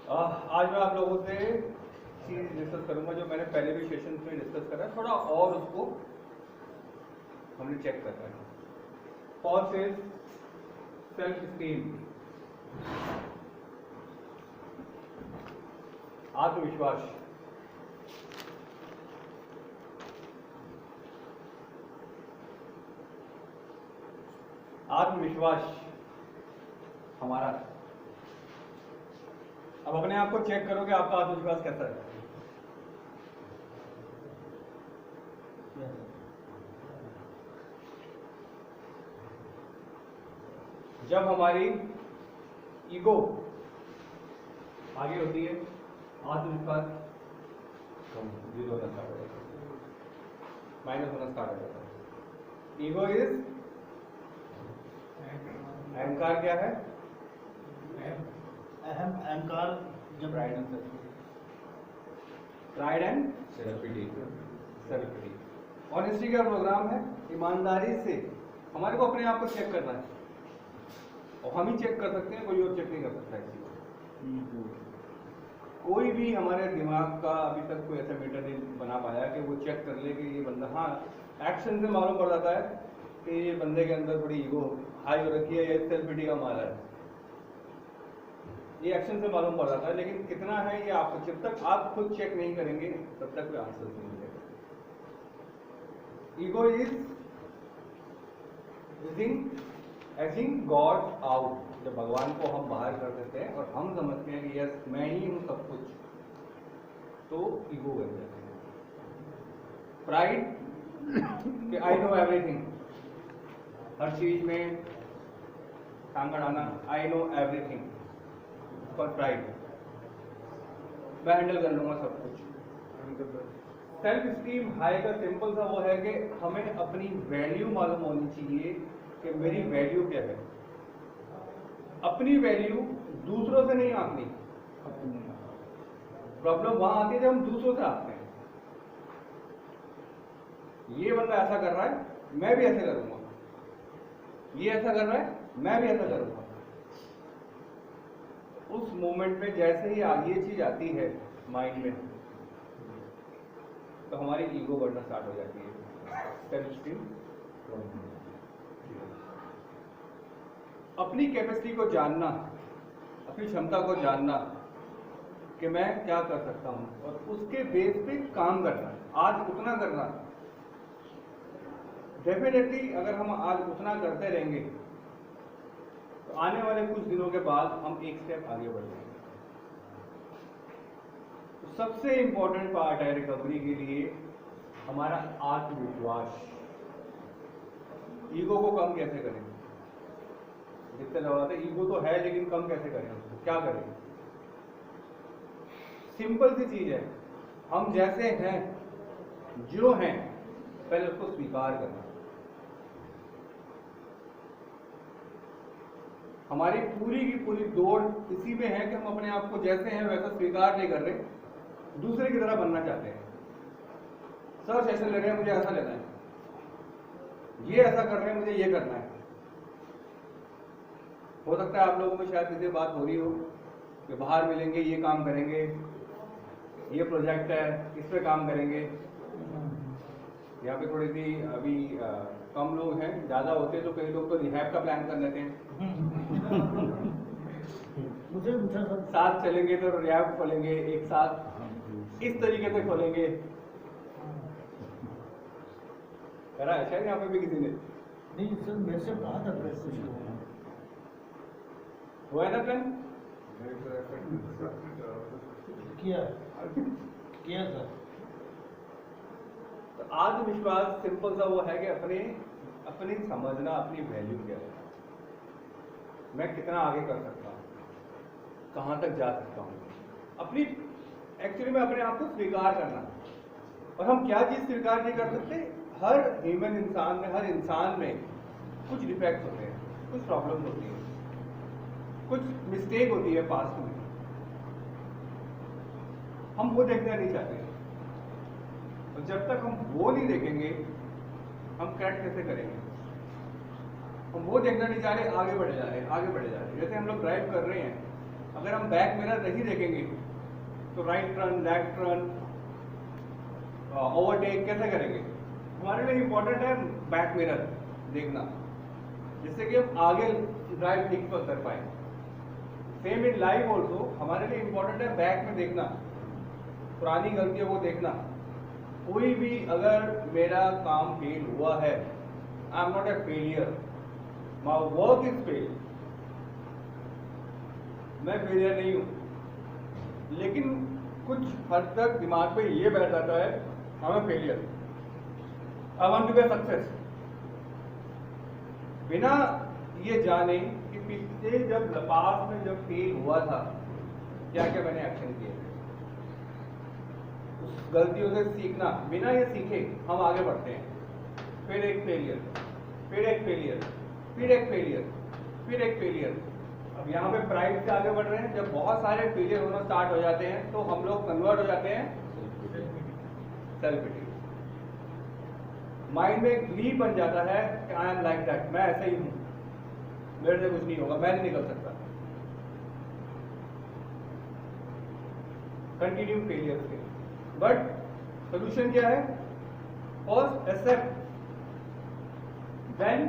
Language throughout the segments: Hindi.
आज मैं आप लोगों से चीज़ डिस्कस करूंगा जो मैंने पहले भी सेशन में डिस्कस करा, थोड़ा और उसको हमने चेक करना है। फर्स्ट इज सेल्फ स्टीम, आत्मविश्वास। आत्मविश्वास हमारा। अब अपने आप को चेक करो कि आपका आत्मविश्वास कैसा है। जब हमारी ईगो आगे होती है, आत्मविश्वास कम, जीरो होना स्टार्ट हो जाता है, माइनस होना स्टार्ट हो जाता है। ईगो इज अहंकार। क्या है? अहंकार जब pride and self pity. Honesty का प्रोग्राम है, ईमानदारी से हमारे को अपने आप को चेक करना है, और हम ही चेक कर सकते हैं, कोई और चेक नहीं कर सकता है किसी को। कोई भी हमारे दिमाग का अभी तक कोई ऐसा मीटर नहीं बना पाया कि वो चेक कर ले कि ये बंदा, हाँ एक्शन से मालूम पड़ जाता है कि ये बंदे के अंदर थोड़ी ईगो हाई हो रखी है, ये सेल्फ पिटी का मारा है, ये एक्शन से मालूम पड़ जाता है। लेकिन कितना है ये आपको, जब तक आप खुद चेक नहीं करेंगे तब तक कोई आंसर नहीं मिलेगा। Ego is ageing God out. जब भगवान को हम बाहर कर देते हैं और हम समझते हैं कि यस मैं ही हूं सब कुछ, तो ईगो बन जाते हैं। प्राइड कि आई नो एवरीथिंग, हर चीज में टांग अड़ाना, I know everything. For pride, मैं हैंडल कर लूंगा सब कुछ। सेल्फ स्टीम हाई का सिंपल सा वो है कि हमें अपनी वैल्यू मालूम होनी चाहिए कि मेरी वैल्यू क्या है। अपनी वैल्यू दूसरों से नहीं आंकनी। प्रॉब्लम वहां आती है जब हम दूसरों से आते हैं। ये बंदा ऐसा कर रहा है, मैं भी ऐसे करूंगा, ये ऐसा कर रहा है, मैं भी ऐसा करूंगा। उस मोमेंट में जैसे ही ये चीज आती है माइंड में, तो हमारी ईगो बढ़ना स्टार्ट हो जाती है, सेल्फ स्टीम। अपनी कैपेसिटी को जानना, अपनी क्षमता को जानना कि मैं क्या कर सकता हूं, और उसके बेस पे काम करना, आज उतना करना। डेफिनेटली अगर हम आज उतना करते रहेंगे तो आने वाले कुछ दिनों के बाद हम एक स्टेप आगे बढ़ जाएंगे। तो सबसे इंपॉर्टेंट पार्ट है रिकवरी के लिए हमारा आत्मविश्वास। ईगो को कम कैसे करें? जितने लोग ईगो तो है लेकिन कम कैसे करें, उसको क्या करें? सिंपल सी चीज है, हम जैसे हैं, जो हैं, पहले उसको स्वीकार करना। हमारी पूरी की पूरी दौड़ इसी में है कि हम अपने आप को जैसे हैं वैसा स्वीकार नहीं कर रहे, दूसरे की तरह बनना चाहते हैं। सर सेशन ले रहे हैं, मुझे ऐसा लेना है, ये ऐसा कर रहे हैं, मुझे ये करना है। हो सकता है आप लोगों में शायद किसी बात हो रही हो कि बाहर मिलेंगे, ये काम करेंगे, ये प्रोजेक्ट है, इस पे काम करेंगे। यहाँ पे थोड़ी सी अभी कम लोग हैं, ज्यादा होते तो कई लोग तो रिहैब का प्लान कर लेते हैं। साथ चलेंगे तो रिहैब खोलेंगे एक साथ, इस तरीके से खोलेंगे। करा है शायद यहाँ पे भी किसी ने? नहीं सर, मेरे से कहा था कुछ हुआ है ना प्लान? किया सर। तो आत्मविश्वास सिंपल सा वो है कि अपनी समझना, अपनी वैल्यू क्या है, मैं कितना आगे कर सकता हूँ, कहाँ तक जा सकता हूँ, अपनी एक्चुअली में अपने आप को स्वीकार करना। और हम क्या चीज स्वीकार नहीं कर सकते? हर ह्यूमन इंसान में, हर इंसान में कुछ डिफेक्ट होते हैं, कुछ प्रॉब्लम होती है, कुछ मिस्टेक होती है पास्ट में, हम वो देखना नहीं चाहते। और जब तक हम वो नहीं देखेंगे, हम करेक्ट कैसे करेंगे? हम वो देखना नहीं चाह रहे, आगे बढ़े जा रहे हैं, आगे बढ़े जा रहे हैं। जैसे हम लोग ड्राइव कर रहे हैं, अगर हम बैक मिरर नहीं देखेंगे तो right turn, left turn, overtake कैसे करेंगे? हमारे लिए इंपॉर्टेंट है बैक मिरर देखना, जिससे कि हम आगे ड्राइव ठीक कर पाए। सेम इन लाइफ ऑल्सो हमारे लिए इंपॉर्टेंट है बैक में देखना, पुरानी गलतियों को देखना। कोई भी अगर मेरा काम फेल हुआ है, I am not a failure, my work is fail, मैं फेलियर नहीं हूं। लेकिन कुछ हद तक दिमाग पे ये बैठ जाता है, I am failure, I want to be success, बिना ये जाने कि पिछले जब पास में जब फेल हुआ था क्या क्या मैंने एक्शन किए, उस गलतियों से सीखना। बिना ये सीखे हम आगे बढ़ते हैं, फिर एक फेलियर, फिर एक फेलियर, फिर एक फेलियर, फिर एक फेलियर। अब यहाँ पे प्राइड से आगे बढ़ रहे हैं, जब बहुत सारे फेलियर होना स्टार्ट हो जाते हैं तो हम लोग कन्वर्ट हो जाते हैं सेल्फ पिटी। माइंड में एक बिलीव बन जाता है कि आई एम लाइक दैट, मैं ऐसे ही हूं, मेरे से कुछ नहीं होगा, मैं नहीं निकल सकता। कंटिन्यू फेलियर के, बट सोल्यूशन क्या है? फर्स्ट एक्सेप्ट, देन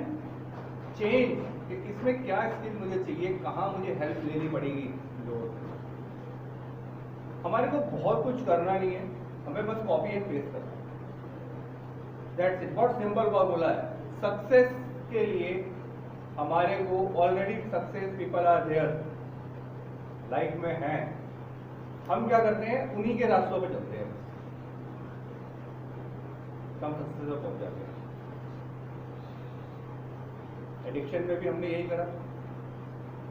चेंज, कि इसमें क्या स्किल मुझे चाहिए, कहाँ मुझे हेल्प लेनी पड़ेगी। हमारे को बहुत कुछ करना नहीं है, हमें बस कॉपी एंड पेस्ट करना है, दैट्स इट। बहुत सिंपल फॉर्मूला है सक्सेस के लिए। हमारे को already success people are there, life में हैं, हम क्या करते हैं उन्हीं के रास्तों पे चलते हैं, हम सक्सेस पर पहुंच जाते हैं। एडिक्शन में भी हमने यही करा,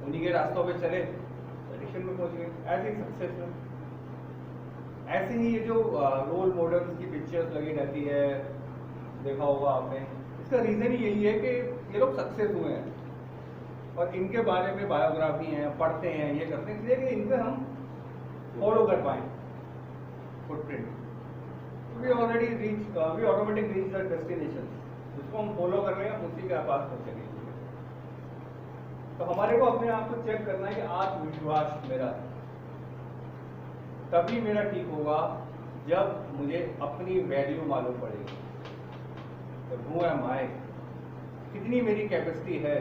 उन्हीं के रास्तों पे चले, एडिक्शन में पहुंच गए। ऐसे ही सक्सेस में, ऐसे ही ये जो रोल मॉडल्स की पिक्चर्स लगी रहती है, देखा होगा आपने, इसका रीजन ही यही है कि ये लोग सक्सेस हुए हैं और इनके बारे में बायोग्राफी है, पढ़ते हैं, ये करते हैं, इसलिए कि इनसे हम फॉलो कर पाए footprint. We already reach, we automatic reach the destination, जिसको हम फॉलो कर रहे हैं उसी के पास पहुंचेंगे। तो हमारे को अपने आप को चेक करना है कि आत्मविश्वास मेरा तभी मेरा ठीक होगा जब मुझे अपनी वैल्यू मालूम पड़ेगी। तो हु एम आई, कितनी मेरी कैपेसिटी है,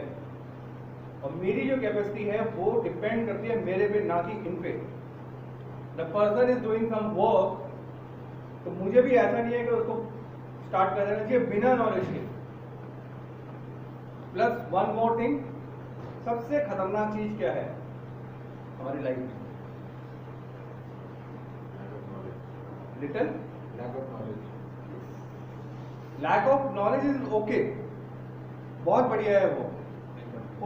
और मेरी जो कैपेसिटी है वो डिपेंड करती है मेरे पे, ना कि इन पे। The person is doing some work, तो मुझे भी ऐसा नहीं है कि उसको स्टार्ट कर देना चाहिए बिना नॉलेज के। प्लस वन मोर थिंग, सबसे खतरनाक चीज क्या है हमारी लाइफ में? Little lack of knowledge is okay, बहुत बढ़िया है वो।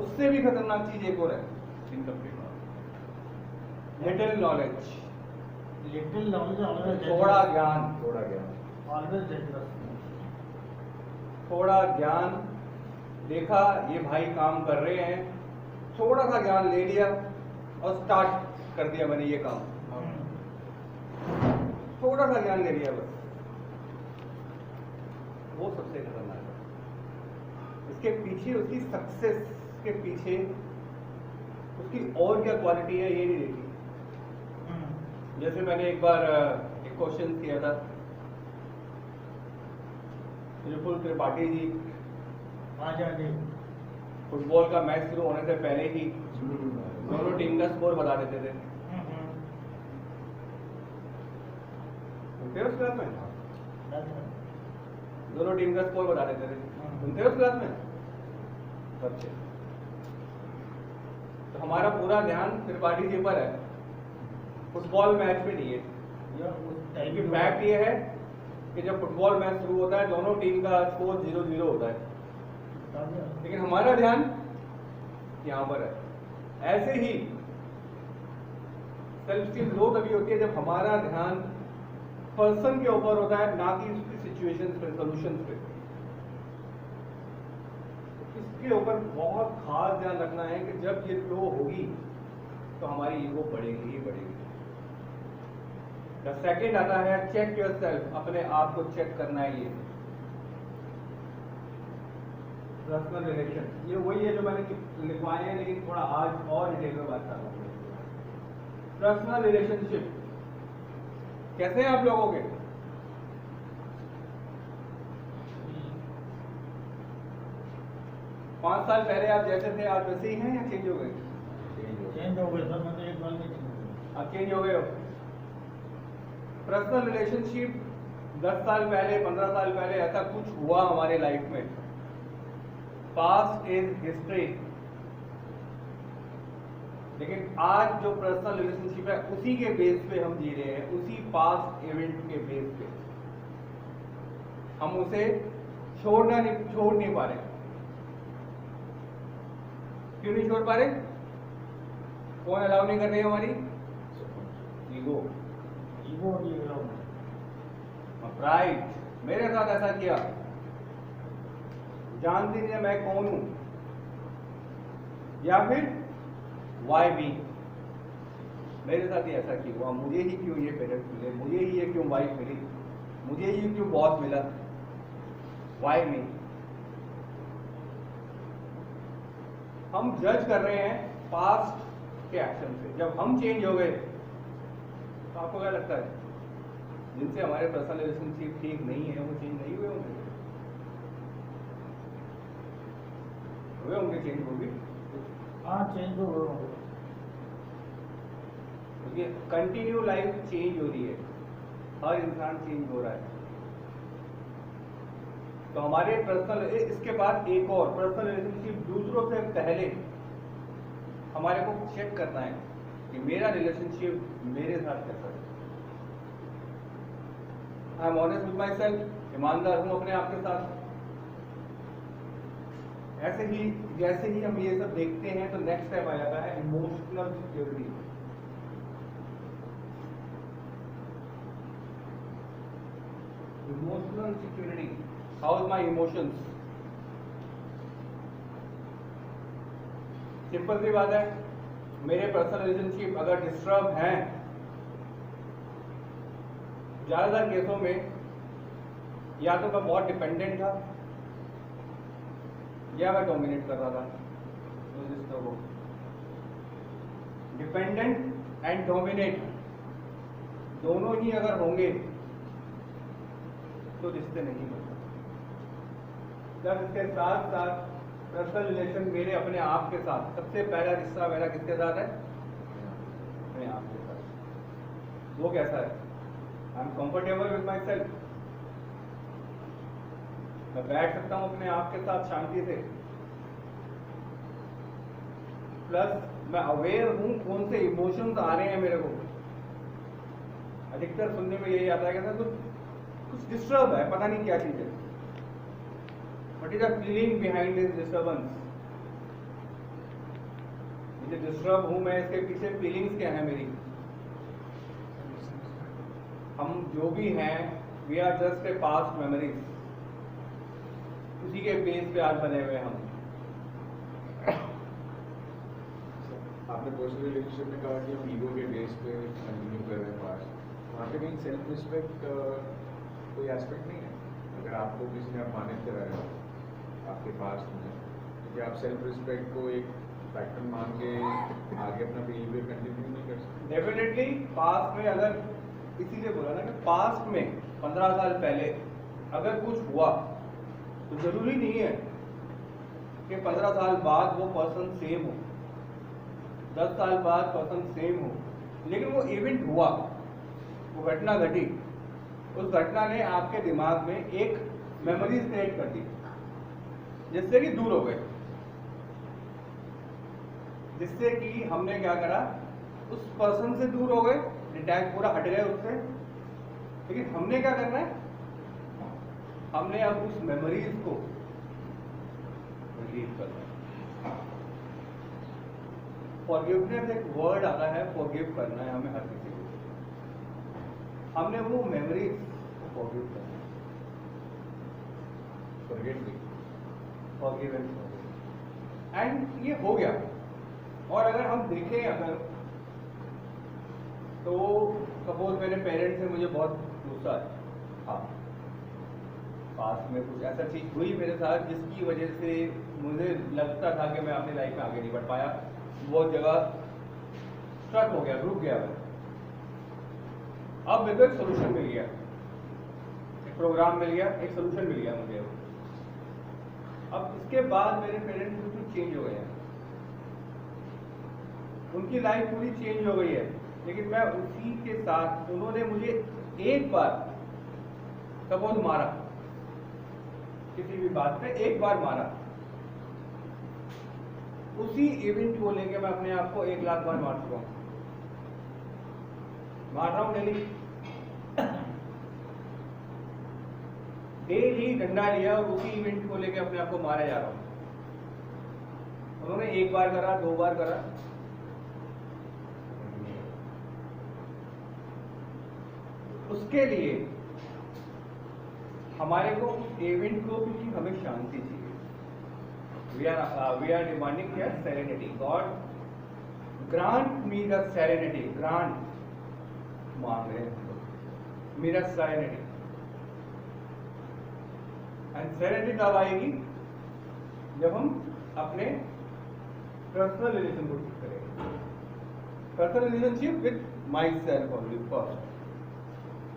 उससे भी खतरनाक चीज एक और है, incomplete knowledge. Little knowledge, little knowledge, थोड़ा ज्ञान, ऑलवेज डेंजरस। थोड़ा ज्ञान, देखा ये भाई काम कर रहे हैं, थोड़ा सा ज्ञान ले लिया और स्टार्ट कर दिया मैंने ये काम, थोड़ा सा ज्ञान ले लिया बस, वो सबसे खतरनाक है। इसके पीछे, उसकी सक्सेस के पीछे उसकी और क्या क्वालिटी है ये नहीं देखी। जैसे मैंने एक बार एक क्वेश्चन किया था, विपुल त्रिपाठी जी फुटबॉल का मैच शुरू होने से पहले ही दोनों टीम का स्कोर बता देते थे। सुनते हो उस क्लास में? दोनों टीम का स्कोर बता देते थे, सुनते हो उस क्लास में? अच्छे। तो हमारा पूरा ध्यान त्रिपाठी जी पर है, फुटबॉल मैच पे नहीं है। क्योंकि फैक्ट ये है कि जब फुटबॉल मैच शुरू होता है दोनों टीम का स्कोर 0-0 होता है, लेकिन हमारा ध्यान यहाँ पर है। ऐसे ही सेल्फ स्टीम लो तभी होती है जब हमारा ध्यान पर्सन के ऊपर होता है, ना कि उसकी सिचुएशंस पे, सॉल्यूशंस पे। इसके ऊपर बहुत खास ध्यान रखना है कि जब ये लो होगी तो हमारी ईगो बढ़ेगी ही बढ़ेगी। द सेकेंड आता है चेक योर सेल्फ, अपने आप को चेक करना है। ये पर्सनल रिलेशन, ये वही है जो मैंने लिखवाए हैं, लेकिन थोड़ा आज और डिटेल में बात कर रहा हूँ। पर्सनल रिलेशनशिप कैसे हैं आप लोगों के? पांच साल पहले आप जैसे थे आज वैसे ही हैं या चेंज हो गए? चेंज हो गए सर, मैं तो एक बार में चेंज हो गया। आप चेंज हो गए हो। पर्सनल रिलेशनशिप 10 साल पहले 15 साल पहले ऐसा कुछ हुआ हमारे लाइफ में। Past is history. लेकिन आज जो पर्सनल रिलेशनशिप है उसी के बेस पे हम जी रहे हैं, उसी पास्ट इवेंट के बेस पे हम उसे छोड़ नहीं पा रहे। क्यों नहीं छोड़ पा रहे? कौन अलाउ नहीं कर रही है? हमारी ईगो, ईगो और ईगो, प्राइड। मेरे साथ ऐसा किया, जानती नहीं मैं कौन हूं, या फिर वाई बी, मेरे साथ ही ऐसा क्यों हुआ, मुझे ही क्यों ये पेरेंट्स मिले, मुझे ही ये क्यों वाइफ मिली, मुझे ही क्यों बॉस मिला, वाई मी। हम जज कर रहे हैं पास्ट के एक्शन से। जब हम चेंज हो गए तो आपको क्या लगता है जिनसे हमारे पर्सनल रिलेशनशिप ठीक नहीं है वो चेंज नहीं हुए होंगे? हुए होंगे, चेंज होगी। हाँ चेंज हो गए। क्योंकि कंटिन्यू लाइफ चेंज हो रही है, हर इंसान चेंज हो रहा है। तो हमारे पर्सनल, इसके बाद एक और पर्सनल रिलेशनशिप दूसरों से पहले हमारे को चेक करना है कि मेरा रिलेशनशिप मेरे साथ कैसा है। I M honest with my self, ईमानदार हूं अपने आप के साथ। ऐसे ही जैसे ही हम ये सब देखते हैं तो नेक्स्ट स्टेप आ जाता है emotional security. Emotional security, how is my emotions? Simple सी बात है, मेरे पर्सनल रिलेशनशिप अगर डिस्टर्ब हैं, ज्यादातर केसों में या तो मैं बहुत डिपेंडेंट था या मैं डोमिनेट कर रहा था। डिपेंडेंट एंड डोमिनेट दोनों ही अगर होंगे तो रिश्ते नहीं बनते। जब इसके साथ साथ पर्सनल रिलेशन मेरे अपने आप के साथ, सबसे पहला रिश्ता मेरा किसके साथ है? अपने आप के साथ। वो कैसा है? I am comfortable with my self. मैं बैठ सकता हूं अपने आप के साथ शांति से, प्लस मैं अवेयर हूं कौन से इमोशंस आ रहे हैं मेरे को। अधिकतर सुनने में यही आता है कि सर कुछ डिस्टर्ब है, पता नहीं क्या चीज है। What is the feeling behind this disturbance? मुझे डिस्टर्ब हूं मैं, इसके पीछे फीलिंग्स क्या है मेरी? हम जो भी हैं we are just a past memories, उसी के बेस पे आज बने हुए हम। आपने पर्सनल रिलेशनशिप में कहा कि हम ईगो के बेस पे कंटिन्यू कर रहे हैं पास्ट, वहाँ पे कहीं सेल्फ रिस्पेक्ट कोई एस्पेक्ट नहीं है? अगर आपको किसी ने अपमानित कराया आपके पास्ट में, क्योंकि आप सेल्फ रिस्पेक्ट को एक फैक्टर मान के आगे अपना बिहेवियर कंटिन्यू नहीं कर सकते। डेफिनेटली पास्ट में, अगर इसीलिए बोला ना कि पास्ट में 15 साल पहले अगर कुछ हुआ तो जरूरी नहीं है कि 15 साल बाद वो पर्सन सेम हो, 10 साल बाद पर्सन सेम हो, लेकिन वो इवेंट हुआ, वो घटना घटी, उस घटना ने आपके दिमाग में एक मेमोरीज क्रिएट कर दी जिससे कि दूर हो गए, जिससे कि हमने क्या करा, उस पर्सन से दूर हो गए, डिटैच पूरा हट गए उससे। लेकिन हमने क्या करना है, हमने अब उस मेमोरीज को रिलीव करना है। फॉरगिवनेस एक वर्ड आता है, फॉरगिव करना है हमें हर किसी को। हमने वो मेमोरीज को फॉरगिव करना है, फॉरगेट मी, फॉरगिव एंड ये हो गया। और अगर हम देखें, अगर तो सपोज मेरे पेरेंट्स से मुझे बहुत गुस्सा है, हाँ पास में कुछ ऐसा चीज हुई मेरे साथ जिसकी वजह से मुझे लगता था कि मैं अपनी लाइफ में आगे नहीं बढ़ पाया, वो जगह स्ट्रक हो गया, रुक गया मैं। अब मेरे को एक सोल्यूशन मिल गया, एक प्रोग्राम मिल गया, एक सोल्यूशन मिल गया मुझे। अब इसके बाद मेरे पेरेंट्स बिल्कुल चेंज हो गए हैं, उनकी लाइफ पूरी चेंज हो गई है। लेकिन मैं उसी के साथ, उन्होंने मुझे एक बार सपोज मारा, किसी भी बात पे एक बार मारा, उसी इवेंट को लेके मैं अपने आप को 1 लाख बार मार चुका हूं, मार रहा हूं डेली। डेली डंडा लिया और उसी इवेंट को लेके अपने आप को मारे जा रहा हूं। उन्होंने 1 बार करा, 2 बार करा, उसके लिए हमारे को उस इवेंट को, क्योंकि हमें शांति चाहिए, we are demanding here serenity. God grant me the serenity, grant मांग रहे हैं मेरा सेरेनिटी। एंड सेरेनिटी तब आएगी जब हम अपने पर्सनल रिलेशन को ठीक करेंगे, personal relationship with my self only first.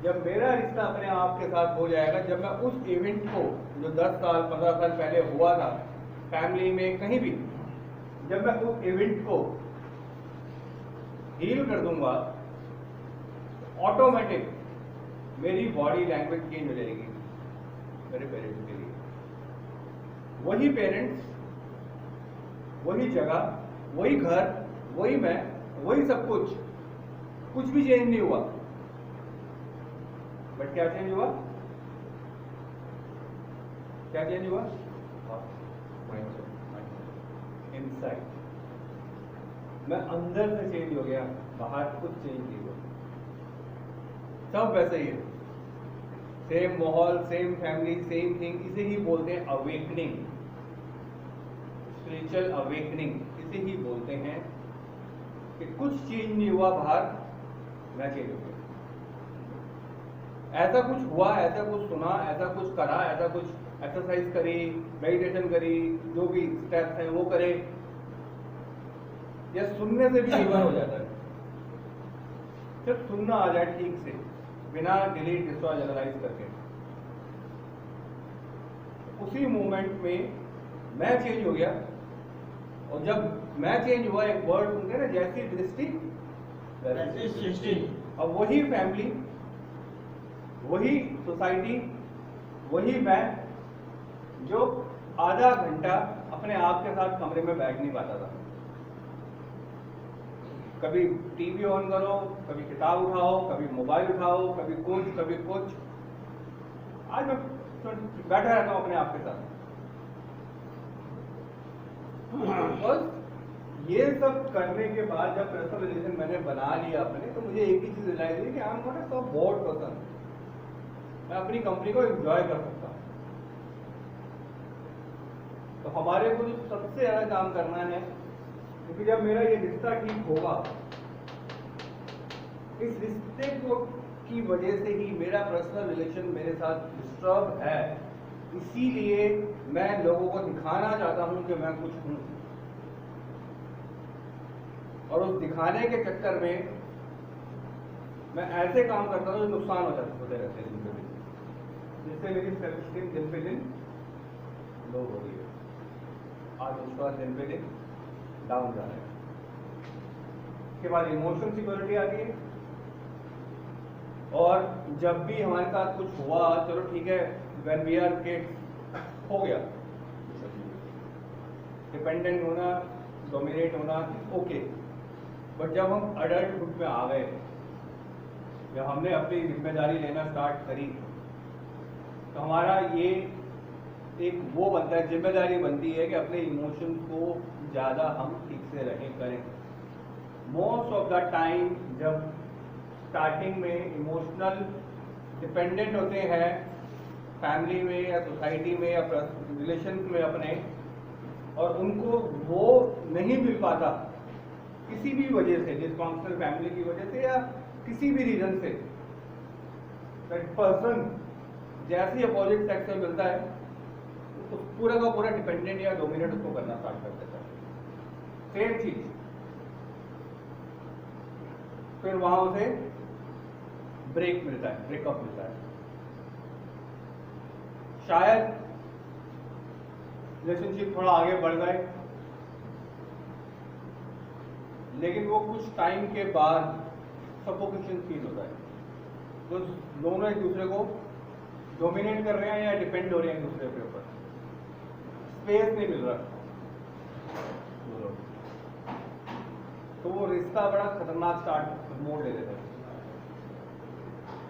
जब मेरा रिश्ता अपने आप के साथ हो जाएगा, जब मैं उस इवेंट को जो 10 साल 15 साल पहले हुआ था फैमिली में कहीं भी, जब मैं उस इवेंट को हील कर दूंगा, ऑटोमेटिक मेरी बॉडी लैंग्वेज चेंज हो जाएगी मेरे पेरेंट्स के लिए। वही पेरेंट्स, वही जगह, वही घर, वही मैं, वही सब कुछ, कुछ भी चेंज नहीं हुआ। बट क्या चेंज हुआ? क्या चेंज हुआ? इनसाइड। मैं अंदर से चेंज हो गया, बाहर कुछ चेंज नहीं हुआ, सब वैसे ही है, सेम माहौल, सेम फैमिली, सेम थिंग। इसे ही बोलते हैं अवेकनिंग, स्पिरिचुअल अवेकनिंग इसे ही बोलते हैं कि कुछ चेंज नहीं हुआ बाहर, मैं चेंज हो गया। ऐसा कुछ हुआ, ऐसा कुछ सुना, ऐसा कुछ करा, ऐसा कुछ एक्सरसाइज करी, मेडिटेशन करी, जो भी स्टेप्स हैं वो करे, या सुनने से भी जीवन हो जाता है। सिर्फ सुनना आ जाए ठीक से, बिना डिलीट डिस्ट्रॉय जनरलाइज करके, उसी मोमेंट में मैं चेंज हो गया। और जब मैं चेंज हुआ, एक वर्ड सुनते ना, जैसी दृष्टि वैसी सृष्टि। अब वही फैमिली, वही सोसाइटी, वही मैं जो आधा घंटा अपने आप के साथ कमरे में बैठ नहीं पाता था। कभी टीवी ऑन करो, कभी किताब उठाओ, कभी मोबाइल उठाओ, कभी कुछ। आज मैं बैठा रहता हूं अपने आप के साथ। और ये सब करने के बाद जब पर्सनल रिलेशन मैंने बना लिया अपने, तो मुझे एक ही चीज रियलाइज हुई कि I am not a so board person. मैं अपनी कंपनी को एंजॉय कर सकता हूं। तो हमारे को जो सबसे ज्यादा काम करना है, क्योंकि जब मेरा ये रिश्ता ठीक होगा, इस रिश्ते को की वजह से ही मेरा पर्सनल रिलेशन मेरे साथ डिस्टर्ब है, इसीलिए मैं लोगों को दिखाना चाहता हूं कि मैं कुछ हूं। और उस दिखाने के चक्कर में मैं ऐसे काम करता हूं जो नुकसान होते रहते हैं दिन पे दिन, जिससे मेरी सेल्फ स्टीम दिन पे दिन लो हो रही है, आत्मविश्वास दिन पे दिन डाउन जा रहा है। उसके बाद इमोशनल सिक्योरिटी आती है। और जब भी हमारे साथ कुछ हुआ, चलो ठीक है, व्हेन वी आर किड्स हो गया, डिपेंडेंट होना, डोमिनेट होना, ओके। बट जब हम अडल्टहुड में आ गए, जब हमने अपनी जिम्मेदारी लेना स्टार्ट करी, तो हमारा ये एक वो बनता है, जिम्मेदारी बनती है कि अपने इमोशंस को ज़्यादा हम ठीक से करें। मोस्ट ऑफ द टाइम जब स्टार्टिंग में इमोशनल डिपेंडेंट होते हैं फैमिली में या सोसाइटी में या रिलेशन में अपने, और उनको वो नहीं मिल पाता किसी भी वजह से, डिसफंक्शनल फैमिली की वजह से या किसी भी रीजन से, पर्सन जैसे ही अपोजिट सेक्स में मिलता है, तो पूरा का पूरा डिपेंडेंट या डोमिनेट उसको करना स्टार्ट कर देता है। सेम चीज फिर वहां उसे ब्रेक मिलता है, ब्रेकअप मिलता है। शायद रिलेशनशिप थोड़ा आगे बढ़ गए, लेकिन वो कुछ टाइम के बाद सफोकेशन फील होता है। तो दोनों एक दूसरे को डोमिनेट कर रहे हैं या डिपेंड हो रहे हैं एक दूसरे के ऊपर, स्पेस नहीं मिल रहा, तो वो रिश्ता बड़ा खतरनाक स्टार्ट मोड़ ले लेता है।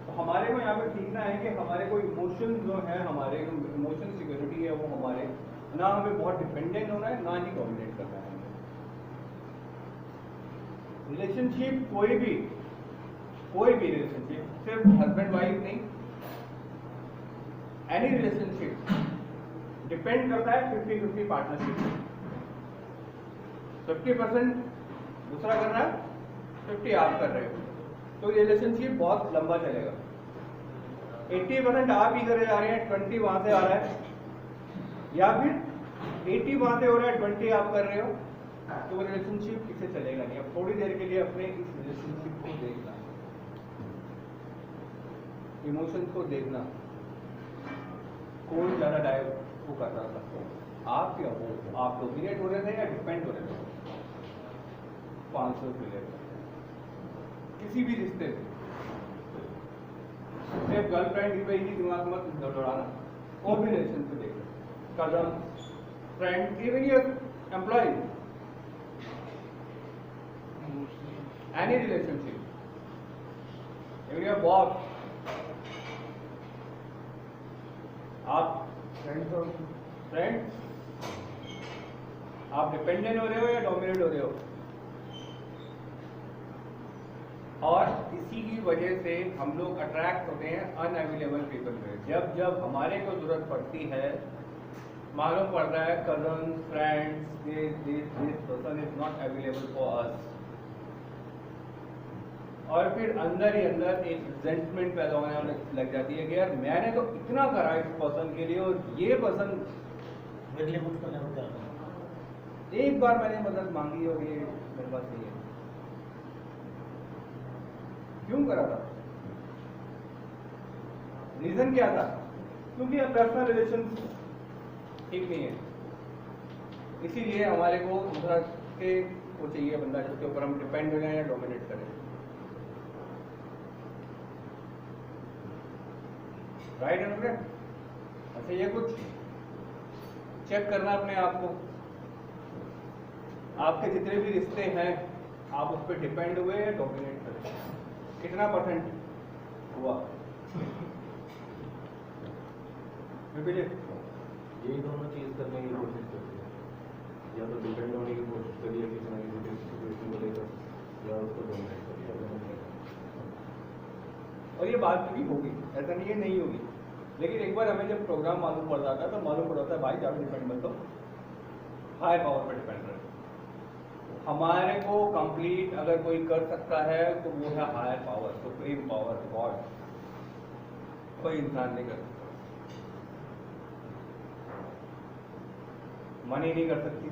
तो हमारे को यहाँ पे सीखना है कि हमारे को इमोशन जो है, हमारे इमोशन सिक्योरिटी है, वो हमारे ना हमें बहुत डिपेंडेंट होना है, ना ही डोमिनेट करना है। रिलेशनशिप कोई भी रिलेशनशिप, सिर्फ हस्बैंड वाइफ नहीं, एनी रिलेशनशिप डिपेंड करता है 50-50 पार्टनरशिप। 50% दूसरा कर रहा है, 50 आप कर रहे हो, तो रिलेशनशिप बहुत लंबा चलेगा। 80% आप ही करे जा रहे हैं, 20 वहां से आ रहा है, या फिर 80 वहां से हो रहा है, 20 आप कर रहे हो, तो रिलेशनशिप किसे चलेगा नहीं। अब थोड़ी देर के लिए अपने इस रिलेशनशिप को देखना, इमोशंस को देखना, कौन ज्यादा डाइव वो कर रहा था, आप या वो, आप डोमिनेट हो रहे थे या डिपेंड हो रहे थे। 500 किसी भी रिश्ते में सिर्फ गर्लफ्रेंड पे ही दिमाग मत दौड़ाना, और भी रिलेशन पे देखो, cousin, friend, even your employ, any relationship, even your boss, आप फ्रेंड्स, आप डिपेंडेंट हो रहे हो या डोमिनेट हो रहे हो। और इसी की वजह से हम लोग अट्रैक्ट होते हैं अनअवेलेबल पीपल पे। जब जब हमारे को जरूरत पड़ती है, मालूम पड़ता है cousin, friends, this person is not available for us, और फिर अंदर ही अंदर एक रिजेंटमेंट पैदा होने लग जाती है कि यार मैंने तो इतना करा इस पर्सन के लिए, और ये पर्सन मेरे लिए कुछ करने को तैयार नहीं। एक बार मैंने मदद मांगी और ये मेरे पास नहीं है। क्यों करा था? रीजन क्या था? क्योंकि अब पर्सनल रिलेशन ठीक नहीं है, इसीलिए हमारे को दूसरा के को चाहिए बंदा जिसके ऊपर हम डिपेंड हो जाए या डोमिनेट करें। राइट है? अच्छा, ये कुछ चेक करना अपने आप को, आपके जितने भी रिश्ते हैं आप उस पर डिपेंड हुए या डोमिनेट करें, कितना परसेंट हुआ? यही दोनों चीज करने की कोशिश करती है, या तो डिपेंड होने की कोशिश करिए किसी ना किसी सिचुएशन को लेकर, या उसको डोमिनेट करिए। और ये बात भी होगी, ऐसा नहीं है नहीं होगी, लेकिन एक बार हमें जब प्रोग्राम मालूम पड़ जाता है तो मालूम पड़ जाता है भाई ज़्यादा डिपेंड मत हो, हायर पावर पर डिपेंड रहे। हमारे को कंप्लीट अगर कोई कर सकता है तो वो है higher power, supreme power, God. कोई इंसान नहीं कर सकता, मनी नहीं कर सकती।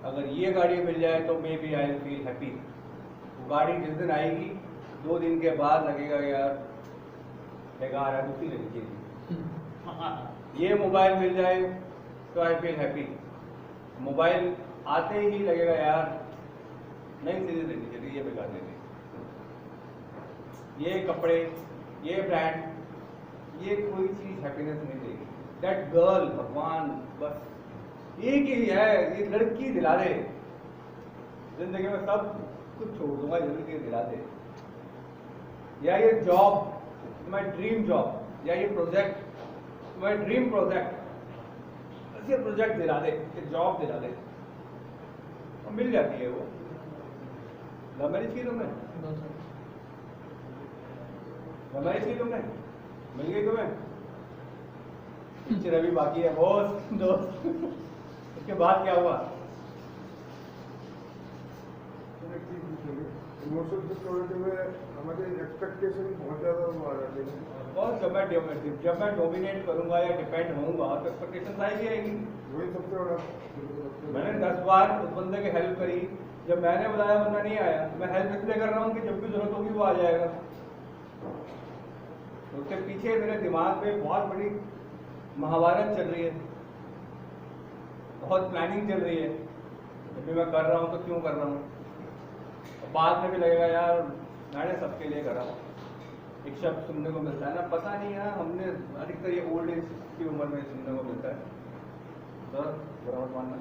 अगर ये गाड़ी मिल जाए तो maybe I feel happy. वो गाड़ी जिस दिन आएगी 2 दिन के बाद लगेगा यार बेकार है, दूसरी लेनी चाहिए। ये मोबाइल मिल जाए तो आई फील हैप्पी। मोबाइल आते ही लगेगा यार नई चीजें लेनी चाहिए, ये बेकार लेनी। ये कपड़े, ये ब्रांड, ये कोई चीज हैप्पीनेस नहीं देगी। दैट गर्ल, भगवान बस एक ही है, ये लड़की दिला दे, जिंदगी में सब कुछ छोड़ दूंगा, जिंदगी दिला दे। या ये जॉब, माय ड्रीम जॉब, या ये प्रोजेक्ट, माय ड्रीम प्रोजेक्ट, ये प्रोजेक्ट दिला दे, ये जॉब दिला दे, और मिल जाती है वो। लव मैरिज की तुमने? लव मैरिज की तुमने? मिल गई तुम्हें? पिक्चर अभी बाकी है बॉस दोस्त। उसके बाद क्या हुआ? इमोशनल सिक्योरिटी में हमारे एक्सपेक्टेशन बहुत ज़्यादा हुआ है। और जब मैं डोमिनेट करूंगा या डिपेंड होऊंगा तो एक्सपेक्टेशन आएगी आएगी। वही सबसे बड़ा। मैंने 10 बार उस बंदे की हेल्प करी, जब मैंने बुलाया बंदा नहीं आया, मैं हेल्प इसलिए कर रहा हूँ कि जब भी जरूरत होगी वो आ जाएगा। उसके पीछे मेरे दिमाग में बहुत बड़ी महाभारत चल रही है, बहुत प्लानिंग चल रही है। जब भी मैं कर रहा हूँ तो क्यों कर रहा हूँ, बाद में भी लगेगा यार मैंने सबके लिए करा। एक शब्द सुनने को मिलता है ना, पता नहीं यार, हमने अधिकतर ये ओल्ड एज की उम्र में सुनने को मिलता है, सर बुरा मत मानना,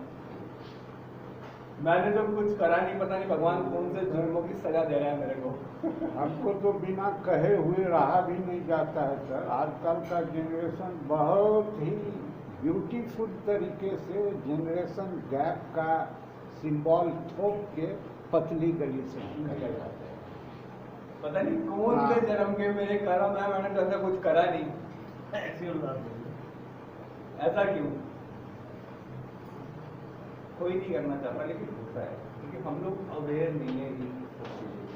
मैंने तो कुछ करा नहीं, पता नहीं भगवान कौन से जुर्मों की सजा दे रहा है मेरे को। हमको तो बिना कहे हुए रहा भी नहीं जाता है सर। आजकल का जनरेशन बहुत ही ब्यूटीफुल तरीके से जनरेशन गैप का सिंबल थोप के पतली गली से निकल जाते हैं। पता नहीं कौन से जन्म के मेरे कर्म है, मैंने तो ऐसा कुछ करा नहीं। ऐसी उल्लास है। ऐसा क्यों? कोई नहीं करना चाहता, लेकिन होता है क्योंकि हम लोग अवेयर नहीं है इन सब चीजों से।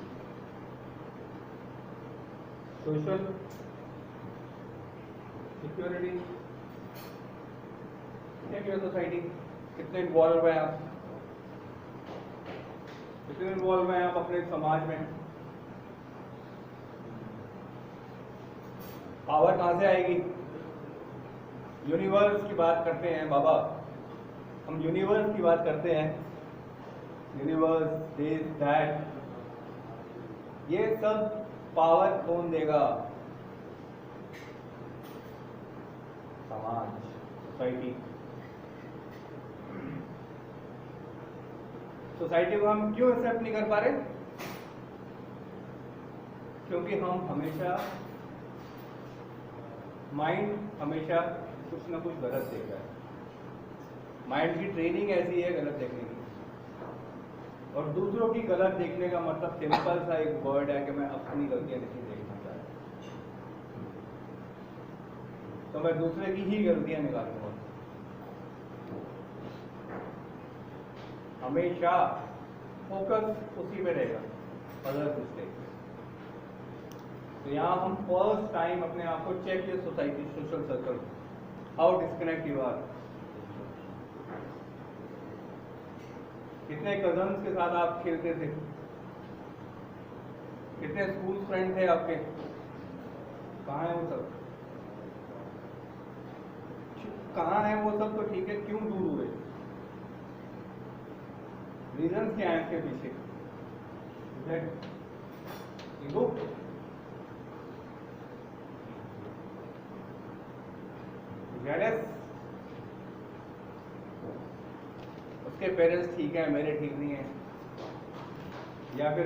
सोशल सिक्योरिटी क्या सोसाइटी, कितने इन्वॉल्व हैं आप, कितने इन्वॉल्व हैं आप अपने समाज में? पावर कहाँ से आएगी? यूनिवर्स की बात करते हैं बाबा, हम यूनिवर्स की बात करते हैं, यूनिवर्स दिस दैट, ये सब पावर कौन देगा? समाज, सोसाइटी। सोसाइटी को हम क्यों एक्सेप्ट नहीं कर पा रहे? क्योंकि हम हमेशा, माइंड हमेशा कुछ ना कुछ गलत देख रहा है। माइंड की ट्रेनिंग ऐसी है गलत देखने की, और दूसरों की गलत देखने का मतलब सिंपल सा एक वर्ड है कि मैं अपनी गलतियां नहीं देखना चाहता, तो मैं दूसरे की ही गलतियां निकालूंगा। हमेशा फोकस उसी में रहेगा, अदर मिस्टेक। तो यहाँ हम फर्स्ट टाइम अपने आप को चेक ये society, social circle, how disconnect you are. कितने कजन्स के साथ आप खेलते थे, कितने स्कूल फ्रेंड थे आपके, कहाँ है वो सब? कहाँ है वो सब? तो ठीक है, क्यों दूर हुए? रीजन क्या है इसके पीछे? ईगो, जेलस, उसके पेरेंट्स ठीक है मेरे ठीक नहीं है, या फिर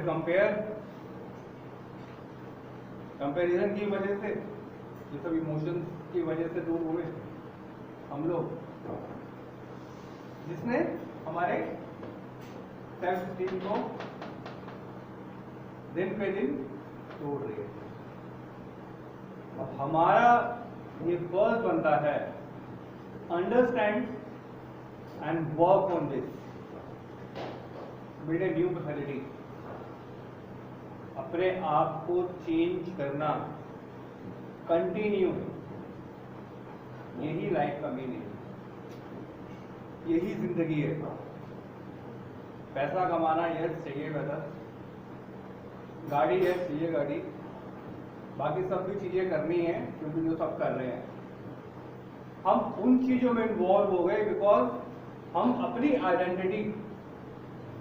कंपैरिजन की वजह से, ये सब इमोशंस की वजह से दूर हुए हम लोग, जिसने हमारे सेल्फ स्टीम को दिन पे दिन तोड़ रही है। अब हमारा ये फर्स्ट बनता है, understand and work on this, build a new personality, अपने आप को चेंज करना, कंटिन्यू, यही लाइफ का मीनिंग, यही जिंदगी है। पैसा कमाना यस चाहिए, पैसा, गाड़ी यस चाहिए गाड़ी, बाकी सब भी चीजें करनी है क्योंकि जो सब कर रहे हैं। हम उन चीजों में इन्वॉल्व हो गए बिकॉज हम अपनी आइडेंटिटी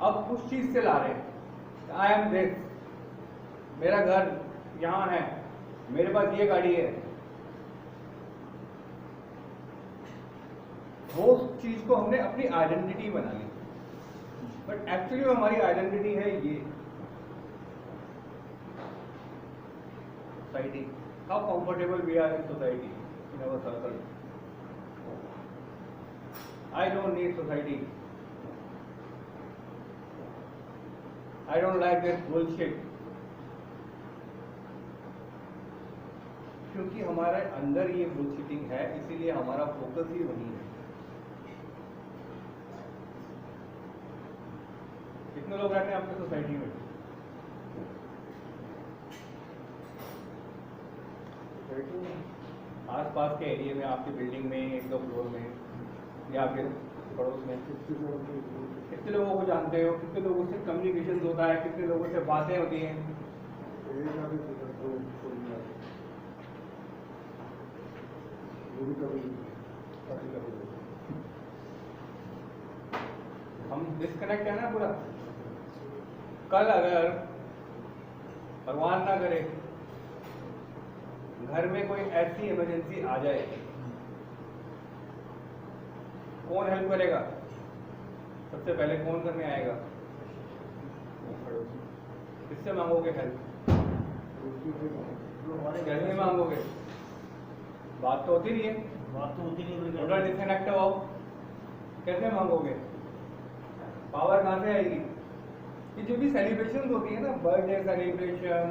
अब उस चीज से ला रहे हैं। आई एम दिस, मेरा घर यहाँ है, मेरे पास ये गाड़ी है, वो चीज को हमने अपनी आइडेंटिटी बना ली, बट एक्चुअली हमारी आइडेंटिटी है ये society. How comfortable we are in society, in our circle. I don't need society. I don't like this bullshit. क्योंकि हमारे अंदर ये बुलशिटिंग है, इसीलिए हमारा फोकस ही वही है। कितने लोग रहते हैं आपके सोसाइटी में? आस पास के एरिया में, आपकी बिल्डिंग में, एक दो फ्लोर में, या फिर पड़ोस में? 60-70 कितने लोगों को जानते हो? कितने लोगों से कम्युनिकेशन होता है? कितने लोगों से बातें होती हैं? एक आदमी से करते हो कोई ना, वो भी कभी हम डिस्कनेक्ट है ना पूरा। कल अगर भगवान ना करे घर में कोई ऐसी इमरजेंसी आ जाए, कौन हेल्प करेगा? सबसे पहले कौन करने आएगा? किससे मांगोगे हेल्प? घर में मांगोगे? बात तो होती नहीं है। बात तो होती नहीं थोड़ा डिस्कनेक्ट हो, कैसे मांगोगे? पावर कहाँ से आएगी? ये जो भी सेलिब्रेशन होती है ना, बर्थडे सेलिब्रेशन,